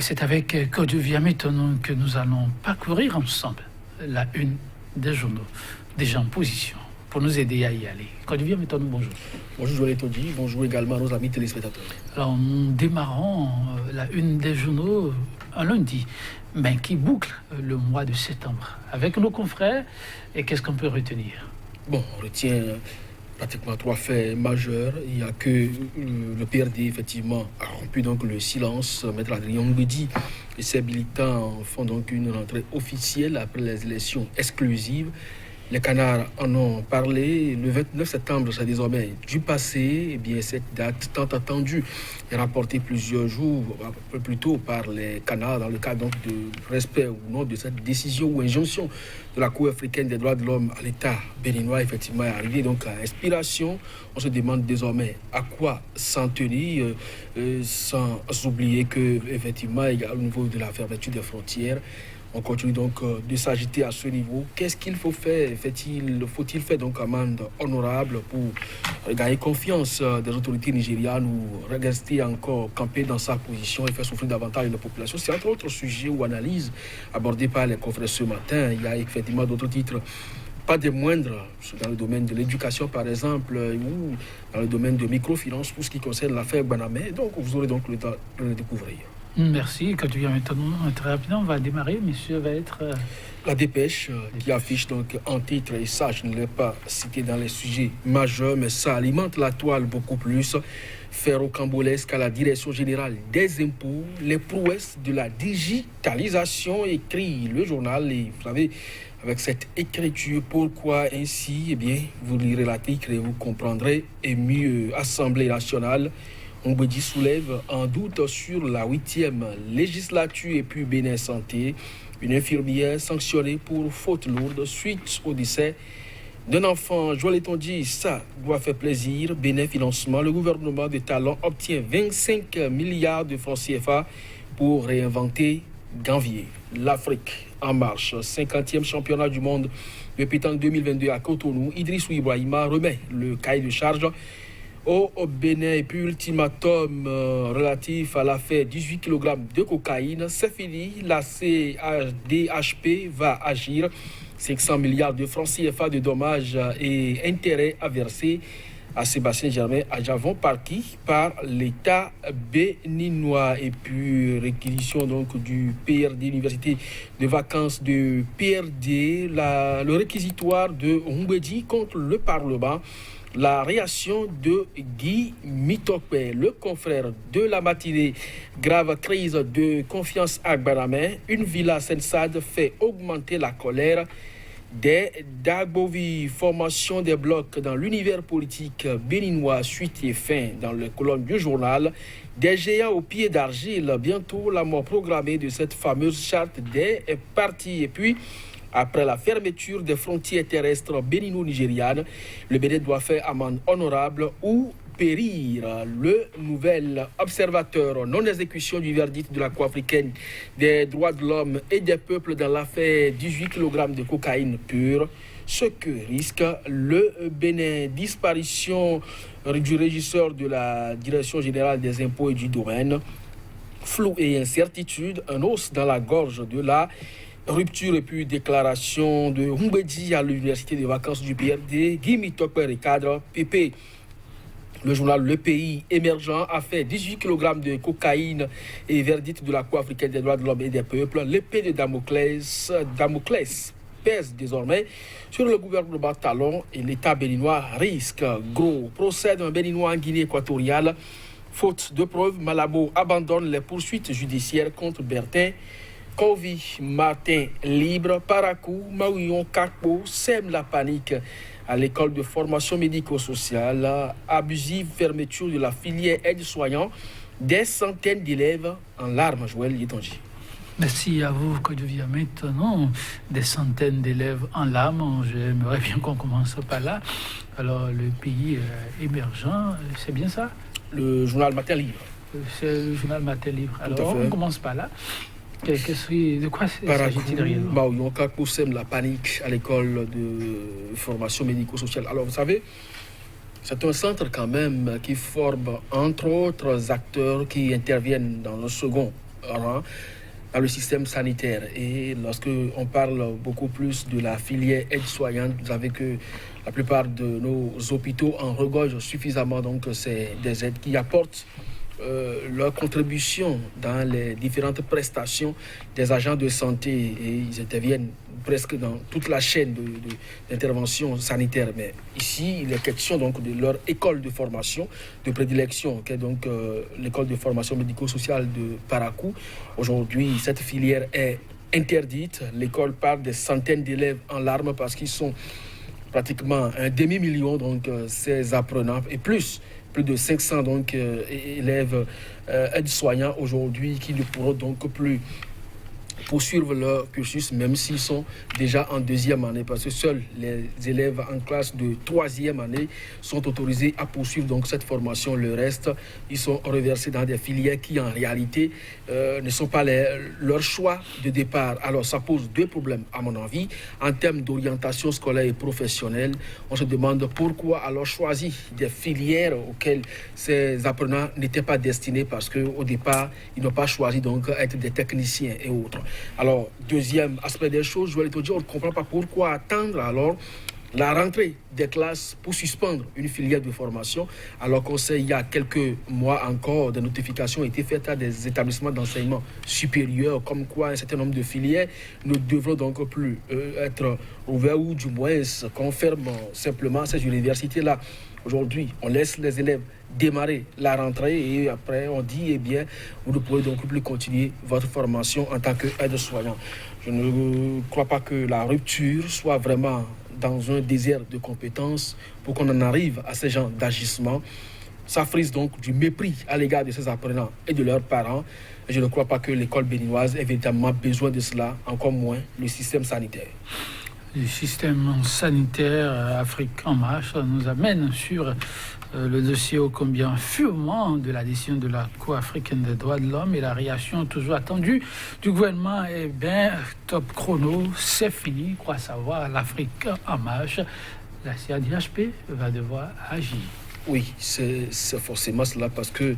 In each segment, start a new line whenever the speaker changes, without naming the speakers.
c'est avec Kodjo Viamétonon que nous allons parcourir ensemble la une des journaux, déjà en position, pour nous aider à y aller. Kodjo Viamétonon, bonjour.
Bonjour Joël Tondi, bonjour également à nos amis téléspectateurs.
Alors, nous démarrons la une des journaux un lundi, mais qui boucle le mois de septembre. Avec nos confrères, et qu'est-ce qu'on peut retenir?
Bon, on retient pratiquement 3 faits majeurs. Il n'y a que le PRD, effectivement, a rompu donc le silence. Maître Adrien Ngwedi et ses militants font donc une rentrée officielle après les élections exclusives. Les canards en ont parlé. Le 29 septembre, c'est désormais du passé. Eh bien, cette date tant attendue est rapportée plusieurs jours un peu plus tôt par les canards dans le cadre donc de respect ou non de cette décision ou injonction de la Cour africaine des droits de l'homme à l'État béninois. Effectivement, est arrivé donc à inspiration. On se demande désormais à quoi s'en tenir, sans oublier que effectivement, au niveau de la fermeture des frontières, on continue donc de s'agiter à ce niveau. Qu'est-ce qu'il faut faire? Faut-il faire donc amende honorable pour gagner confiance des autorités nigérianes ou rester encore campé dans sa position et faire souffrir davantage la population? C'est entre autres sujets ou analyses abordées par les confrères ce matin. Il y a effectivement d'autres titres, pas des moindres, dans le domaine de l'éducation par exemple, ou dans le domaine de microfinance pour ce qui concerne l'affaire Banamé. Donc vous aurez donc le temps de le découvrir.
Merci. Quand tu viens maintenant, très rapidement, on va démarrer. Monsieur va être...
La dépêche qui affiche donc en titre, et ça je ne l'ai pas cité dans les sujets majeurs, mais ça alimente la toile beaucoup plus. Faire rocambolesque à la direction générale des impôts, les prouesses de la digitalisation, écrit le journal. Et vous savez, avec cette écriture, pourquoi ainsi? Eh bien, vous lirez l'article et vous comprendrez. Et mieux, Assemblée nationale, Ngwedi soulève un doute sur la 8e législature. Et puis Bénin Santé, une infirmière sanctionnée pour faute lourde suite au décès d'un enfant. Joël Tondi, ça doit faire plaisir. Bénin Financement, le gouvernement de Talon obtient 25 milliards de francs CFA pour réinventer Ganvier. L'Afrique en marche, 50e championnat du monde de pétanque 2022 à Cotonou. Idrissou Ibrahima remet le cahier de charge au Bénin. Et puis ultimatum relatif à l'affaire 18 kg de cocaïne. C'est fini, la CDHP va agir. 500 milliards de francs CFA de dommages et intérêts à verser à Sébastien Germain à Javon par qui? Par l'État béninois. Et puis réquisition donc du PRD, l'université de vacances de PRD, le réquisitoire de Ngwedi contre le Parlement. La réaction de Guy Mitokwe, le confrère de la matinée. Grave crise de confiance à Banamé. Une villa Sensad fait augmenter la colère des Dagbovi. Formation des blocs dans l'univers politique béninois, suite et fin dans les colonnes du journal. Des géants au pied d'argile. Bientôt la mort programmée de cette fameuse charte des partis. Et puis, après la fermeture des frontières terrestres bénino-nigérianes, le Bénin doit faire amende honorable ou périr. Le nouvel observateur non-exécution du verdict de la Cour africaine des droits de l'homme et des peuples dans l'affaire 18 kg de cocaïne pure. Ce que risque le Bénin. Disparition du régisseur de la Direction générale des impôts et du domaine. Flou et incertitude, un os dans la gorge de la rupture. Et puis déclaration de Ngwedi à l'université de vacances du PRD. Guy Mitokwe cadre PP. Le journal Le Pays émergent a fait 18 kg de cocaïne et verdict de la Cour africaine des droits de l'homme et des peuples. L'épée de Damoclès pèse désormais sur le gouvernement Talon et l'État béninois risque gros. Procès d'un Béninois en Guinée équatoriale. Faute de preuves, Malabo abandonne les poursuites judiciaires contre Bertin Kovi. Martin libre, Parakou, Maouillon, Kakpo sème la panique à l'école de formation médico-sociale. Abusive fermeture de la filière aide-soignant. Des centaines d'élèves en larmes, Joël Yetonji.
Merci à vous, que je viens maintenant. Des centaines d'élèves en larmes. J'aimerais bien qu'on commence par là. Alors, le pays émergent, c'est bien ça?
Le journal Matin Libre.
C'est le journal Matin Libre. Alors, on commence par là. De quoi s'agit-il réellement?
Kakpo sème la panique à l'école de formation médico-sociale. Alors, vous savez, c'est un centre quand même qui forme, entre autres acteurs qui interviennent dans le second rang dans le système sanitaire. Et lorsque on parle beaucoup plus de la filière aide-soignante, vous savez que la plupart de nos hôpitaux en regorgent suffisamment, donc c'est des aides qui apportent leur contribution dans les différentes prestations des agents de santé, et ils interviennent presque dans toute la chaîne d'intervention sanitaire. Mais ici, il est question donc de leur école de formation de prédilection, qui est donc l'école de formation médico-sociale de Parakou. Aujourd'hui, cette filière est interdite. L'école parle des centaines d'élèves en larmes parce qu'ils sont pratiquement un demi-million, donc ces apprenants, et plus de 500 donc, élèves aides-soignants aujourd'hui qui ne pourront donc plus poursuivre leur cursus, même s'ils sont déjà en deuxième année, parce que seuls les élèves en classe de troisième année sont autorisés à poursuivre donc cette formation. Le reste, ils sont reversés dans des filières qui en réalité ne sont pas leur choix de départ. Alors ça pose deux problèmes à mon avis. En termes d'orientation scolaire et professionnelle, on se demande pourquoi alors choisir des filières auxquelles ces apprenants n'étaient pas destinés, parce qu'au départ, ils n'ont pas choisi donc être des techniciens et autres. Alors, deuxième aspect des choses, je vais te dire, on ne comprend pas pourquoi attendre alors la rentrée des classes pour suspendre une filière de formation, alors qu'on sait il y a quelques mois encore, des notifications ont été faites à des établissements d'enseignement supérieur, comme quoi un certain nombre de filières ne devront donc plus être ouvertes, ou du moins qu'on ferme simplement ces universités-là. Aujourd'hui, on laisse les élèves démarrer la rentrée et après on dit, eh bien, vous ne pourrez donc plus continuer votre formation en tant qu'aide-soignant. Je ne crois pas que la rupture soit vraiment dans un désert de compétences pour qu'on en arrive à ce genre d'agissement. Ça frise donc du mépris à l'égard de ces apprenants et de leurs parents. Et je ne crois pas que l'école béninoise ait véritablement besoin de cela, encore moins le système sanitaire.
Le système sanitaire Afrique en marche nous amène sur le dossier ô combien furement de la décision de la Cour africaine des droits de l'homme, et la réaction toujours attendue du gouvernement est bien top chrono, c'est fini, quoi savoir, l'Afrique en marche, la CADHP va devoir agir.
Oui, c'est forcément cela, parce que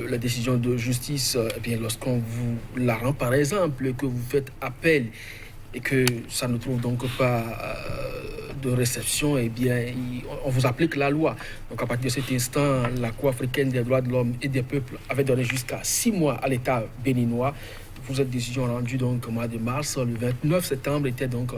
la décision de justice, eh bien, lorsqu'on vous la rend par exemple, et que vous faites appel et que ça ne trouve donc pas de réception, eh bien, on vous applique la loi. Donc à partir de cet instant, la Cour africaine des droits de l'homme et des peuples avait donné jusqu'à 6 mois à l'État béninois pour cette décision rendue donc au mois de mars. Le 29 septembre était donc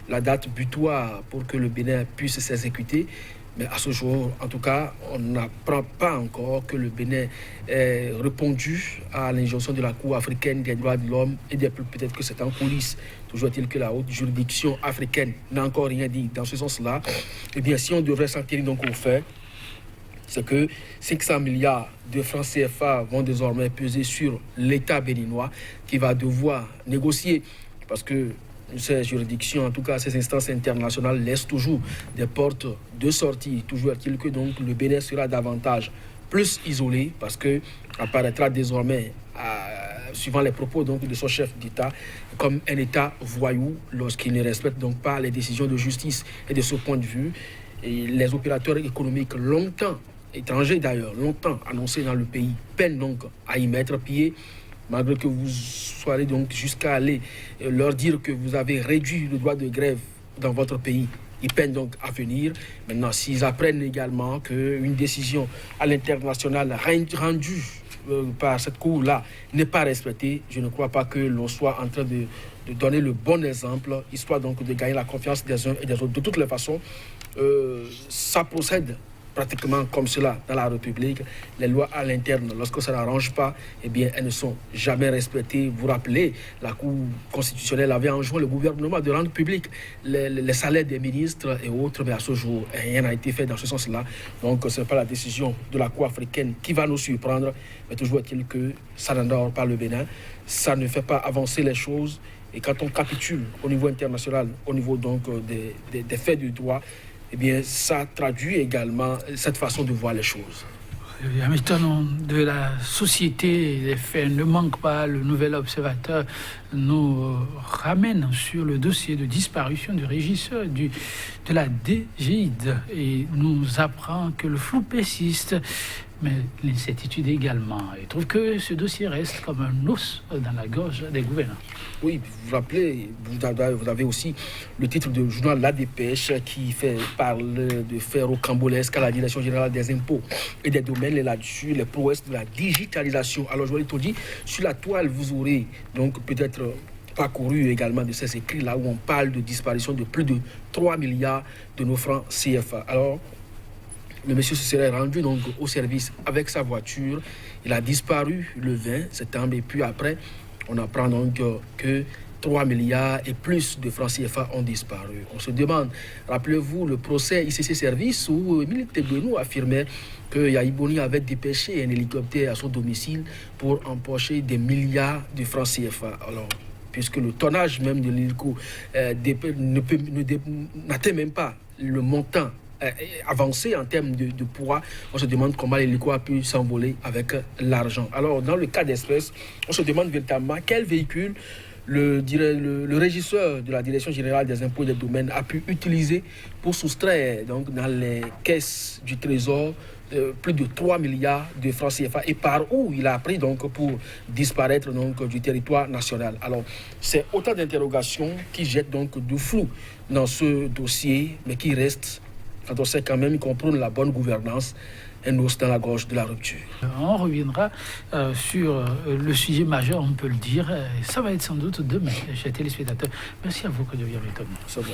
la date butoir pour que le Bénin puisse s'exécuter. Mais à ce jour, en tout cas, on n'apprend pas encore que le Bénin ait répondu à l'injonction de la Cour africaine des droits de l'homme et des peuples. Peut-être que c'est en coulisses. Toujours est-il que la haute juridiction africaine n'a encore rien dit dans ce sens-là. Eh bien, si on devrait s'en tenir donc au fait, c'est que 500 milliards de francs CFA vont désormais peser sur l'État béninois, qui va devoir négocier, parce que ces juridictions, en tout cas ces instances internationales, laissent toujours des portes de sortie. Toujours est-il que donc le Bénin sera davantage plus isolé, parce que apparaîtra désormais, suivant les propos donc de son chef d'État, comme un État voyou lorsqu'il ne respecte donc pas les décisions de justice. Et de ce point de vue, et les opérateurs économiques longtemps, étrangers d'ailleurs, longtemps annoncés dans le pays, peinent donc à y mettre pied, malgré que vous soyez donc jusqu'à aller leur dire que vous avez réduit le droit de grève dans votre pays. Ils peinent donc à venir. Maintenant, s'ils apprennent également qu'une décision à l'international rendue par cette cour-là n'est pas respectée, je ne crois pas que l'on soit en train de donner le bon exemple, histoire donc de gagner la confiance des uns et des autres. De toutes les façons, ça procède pratiquement comme cela dans la République. Les lois à l'interne, lorsque ça n'arrange pas, eh bien, elles ne sont jamais respectées. Vous rappelez, la Cour constitutionnelle avait enjoint le gouvernement de rendre public les salaires des ministres et autres, mais à ce jour, rien n'a été fait dans ce sens-là. Donc, ce n'est pas la décision de la Cour africaine qui va nous surprendre, mais toujours est-il que ça n'endort pas le Bénin, ça ne fait pas avancer les choses, et quand on capitule au niveau international, au niveau donc des faits du droit, eh bien, ça traduit également cette façon de voir les choses.
Maintenant, de la société, les faits ne manquent pas. Le nouvel observateur nous ramène sur le dossier de disparition du régisseur de la DGID et nous apprend que le flou persiste. mais l'incertitude également. Je trouve que ce dossier reste comme un os dans la gorge des gouvernants.
Oui, vous vous rappelez, vous avez aussi le titre du journal La Dépêche qui parle de faire rocambolesque à la Direction générale des impôts et des domaines, et là-dessus, les prouesses de la digitalisation. Alors, je vous l'ai tout dit, sur la toile, vous aurez donc peut-être parcouru également de ces écrits là où on parle de disparition de plus de 3 milliards de nos francs CFA. Alors, le monsieur se serait rendu donc au service avec sa voiture. Il a disparu le 20 septembre et puis après, on apprend donc que 3 milliards et plus de francs CFA ont disparu. On se demande, rappelez-vous le procès ICC Service où Émile Tebounou affirmait que Yahi Boni avait dépêché un hélicoptère à son domicile pour empocher des milliards de francs CFA. Alors, puisque le tonnage même de l'hélico n'atteint même pas le montant avancé en termes de poids, on se demande comment l'hélico a pu s'envoler avec l'argent. Alors, dans le cas d'espèce, on se demande véritablement quel véhicule le régisseur de la Direction générale des impôts et des domaines a pu utiliser pour soustraire donc, dans les caisses du Trésor plus de 3 milliards de francs CFA et par où il a pris donc pour disparaître donc du territoire national. Alors, c'est autant d'interrogations qui jettent donc du flou dans ce dossier, mais qui restent, quand on sait quand même qu'on prône la bonne gouvernance, un os dans la gorge de la rupture.
On reviendra sur le sujet majeur, on peut le dire. Ça va être sans doute demain, chers téléspectateurs. Merci à vous, Claudio Viermeton.
Ça va.